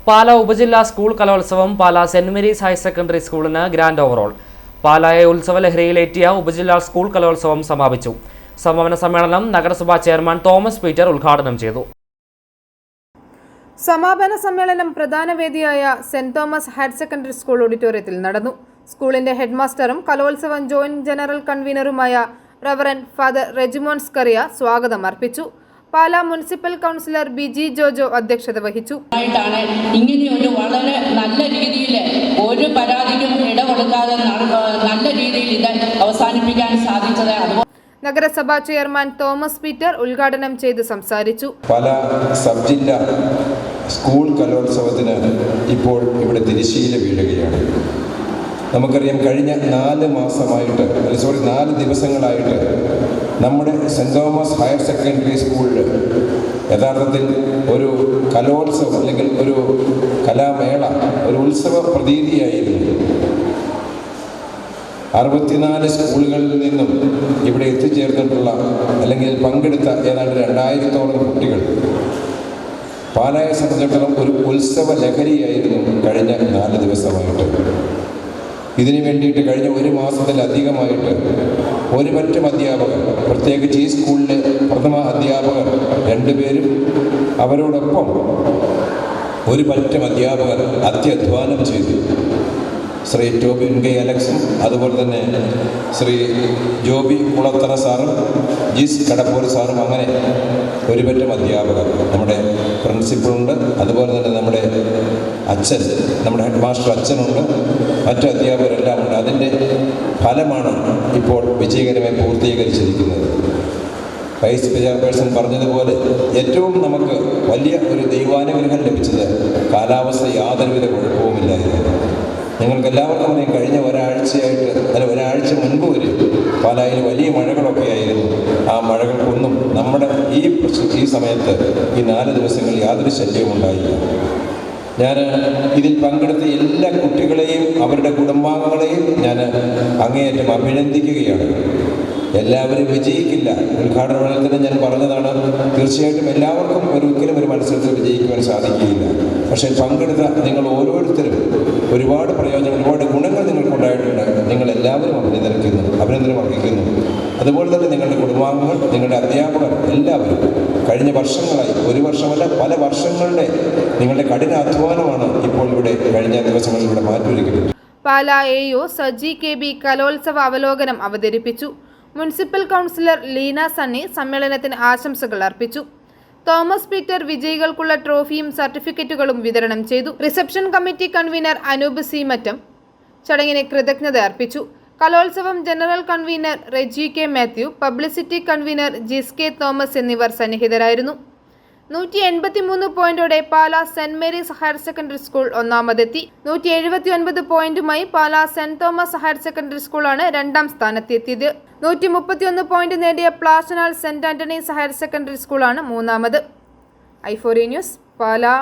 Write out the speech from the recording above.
പാലാ ഉപജില്ലാ സ്കൂൾ കലോത്സവം Pala saint Mary's higher secondary സ്കൂളിന് ഗ്രാൻഡ് ഓവറോൾ. പാലായെ ഉത്സവ ലഹരിയിലേറ്റിയ ഉപജില്ലാ സ്കൂൾ കലോത്സവം സമാപിച്ചു. സമാപന സമ്മേളനം നഗരസഭാ ചെയർമാൻ തോമസ് പീറ്റർ ഉദ്ഘാടനം ചെയ്തു. സമാപന സമ്മേളനം പ്രധാന വേദിയായ saint Thomas higher secondary school ഓഡിറ്റോറിയത്തിൽ നടന്നു. സ്കൂളിന്റെ ഹെഡ്മാസ്റ്ററും കലോത്സവം ജോയിന്റ് ജനറൽ കൺവീനറുമായ റവറന്റ് ഫാദർ റെജിമോൻ സ്കറിയ സ്വാഗതം അർപ്പിച്ചു. പാലാ മുനിസിപ്പൽ കൗൺസിലർ ബിജി ജോജോ അധ്യക്ഷത വഹിച്ചു. ഇങ്ങനെയൊരു വളരെ നല്ല രീതിയിൽ ഒരു പരാതിക്കും ഇടകൊടുക്കാതെ നല്ല രീതിയിൽ ഇത് അവസാനിപ്പിക്കാൻ സാധിച്ചത്. നഗരസഭാ ചെയർമാൻ തോമസ് പീറ്റർ ഉദ്ഘാടനം ചെയ്ത് സംസാരിച്ചു. പാലാ സബ് ജില്ലാ സ്കൂൾ കലോത്സവത്തിന് ഇപ്പോൾ ഇവിടെ തിരശ്ശീല വീഴുകയാണ്. നമുക്കറിയാം, കഴിഞ്ഞ 4 ദിവസങ്ങളായിട്ട് നമ്മുടെ സെൻറ് തോമസ് ഹയർ സെക്കൻഡറി സ്കൂളിൽ യഥാർത്ഥത്തിൽ ഒരു കലോത്സവം അല്ലെങ്കിൽ ഒരു കലാമേള, ഒരു ഉത്സവ പ്രതീതിയായിരുന്നു. 64 സ്കൂളുകളിൽ നിന്നും ഇവിടെ എത്തിച്ചേർന്നിട്ടുള്ള അല്ലെങ്കിൽ പങ്കെടുത്ത ഏതാണ്ട് 2000-ഓളം കുട്ടികൾ പാലായെ സംബന്ധിച്ചിടത്തോളം ഒരു ഉത്സവ ലഹരിയായിരുന്നു കഴിഞ്ഞ 4 ദിവസമായിട്ട്. ഇതിനു വേണ്ടിയിട്ട് കഴിഞ്ഞ 1 മാസത്തിലധികമായിട്ട് ഒരു പറ്റം അധ്യാപകർ, പ്രത്യേകിച്ച് ഈ സ്കൂളിലെ പ്രഥമ അധ്യാപകർ 2 പേരും അവരോടൊപ്പം ഒരു പറ്റം അധ്യാപകർ അത്യധ്വാനം ചെയ്തു. ശ്രീ ടോബി ഉൻകൈ അലക്സും അതുപോലെ തന്നെ ശ്രീ ജോബി കുളത്തറ സാറും ജിസ് കടപ്പൂർ സാറും, അങ്ങനെ ഒരു പറ്റം അധ്യാപകർ, നമ്മുടെ പ്രിൻസിപ്പളുണ്ട്, അതുപോലെ തന്നെ നമ്മുടെ അച്ഛൻ, നമ്മുടെ ഹെഡ് മാസ്റ്റർ അച്ഛനുണ്ട്, മറ്റു അധ്യാപകരെല്ലാം ഉണ്ട്. അതിൻ്റെ ഫലമാണ് ഇപ്പോൾ വിജയകരമായി പൂർത്തീകരിച്ചിരിക്കുന്നത്. വൈസ് ചെയർപേഴ്സൺ പറഞ്ഞതുപോലെ ഏറ്റവും നമുക്ക് വലിയ ഒരു ദൈവാനുഗ്രഹം ലഭിച്ചത് കാലാവസ്ഥ യാതൊരുവിധ കുഴപ്പവുമില്ലായിരുന്നു. നിങ്ങൾക്ക് എല്ലാവർക്കും അറിയാം, കഴിഞ്ഞ ഒരാഴ്ച മുൻപ് വരെ പാലായിൽ വലിയ മഴകളൊക്കെ ആയിരുന്നു. ആ മഴകൾക്കൊന്നും നമ്മുടെ ഈ സമയത്ത് ഈ 4 ദിവസങ്ങളിൽ യാതൊരു ശല്യവും ഉണ്ടായില്ല. ഞാൻ ഇതിൽ പങ്കെടുത്ത എല്ലാ കുട്ടികളെയും അവരുടെ കുടുംബാംഗങ്ങളെയും ഞാൻ അങ്ങേയറ്റം അഭിനന്ദിക്കുകയാണ്. എല്ലാവരും വിജയിക്കില്ല. ഉദ്ഘാടന വേളയിൽ ഞാൻ പറഞ്ഞതാണ്, തീർച്ചയായിട്ടും എല്ലാവർക്കും ഒരിക്കലും ഒരു മത്സരത്തിൽ വിജയിക്കുവാൻ സാധിക്കുകയില്ല. പക്ഷേ പങ്കെടുത്ത നിങ്ങൾ ഓരോരുത്തരും ഒരുപാട് പ്രയോജനം, ഒരുപാട് ഗുണങ്ങൾ നിങ്ങൾക്കുണ്ടായിട്ടുണ്ട്. നിങ്ങൾ എല്ലാവരും അഭിനന്ദനം അർഹിക്കുന്നു. അതുപോലെ തന്നെ നിങ്ങളുടെ കുടുംബാംഗങ്ങൾ, നിങ്ങളുടെ അധ്യാപകർ എല്ലാവരും കഴിഞ്ഞ വർഷങ്ങളായി, 1 വർഷമല്ല പല വർഷങ്ങളുടെ നിങ്ങളുടെ കഠിന അധ്വാനമാണ് ഇപ്പോൾ ഇവിടെ കഴിഞ്ഞ ദിവസങ്ങളിൽ ഇവിടെ മാറ്റിവെക്കുന്നത്. പാലാ AO സജി KB കലോത്സവ അവലോകനം അവതരിപ്പിച്ചു. മുനിസിപ്പൽ കൗൺസിലർ ലീന സണ്ണി സമ്മേളനത്തിന് ആശംസകൾ അർപ്പിച്ചു. തോമസ് പീറ്റർ വിജയികൾക്കുള്ള ട്രോഫിയും സർട്ടിഫിക്കറ്റുകളും വിതരണം ചെയ്തു. Reception committee convener Anoop C Mattam ചടങ്ങിന് കൃതജ്ഞത അർപ്പിച്ചു. കലോത്സവം general convener Reji K Mathew, publicity convener Jis K Thomas എന്നിവർ സന്നിഹിതരായിരുന്നു. 183 പോയിന്റോടെ Pala saint Mary's higher secondary school ഒന്നാമതെത്തി. 179 പോയിന്റുമായി Pala saint Thomas higher secondary സ്കൂളാണ് 2ാം സ്ഥാനത്തെത്തിയത്. 131 പോയിന്റ് നേടിയ Plasanal saint Antony's higher secondary സ്കൂളാണ് 3ാമത്. i4 news Pala.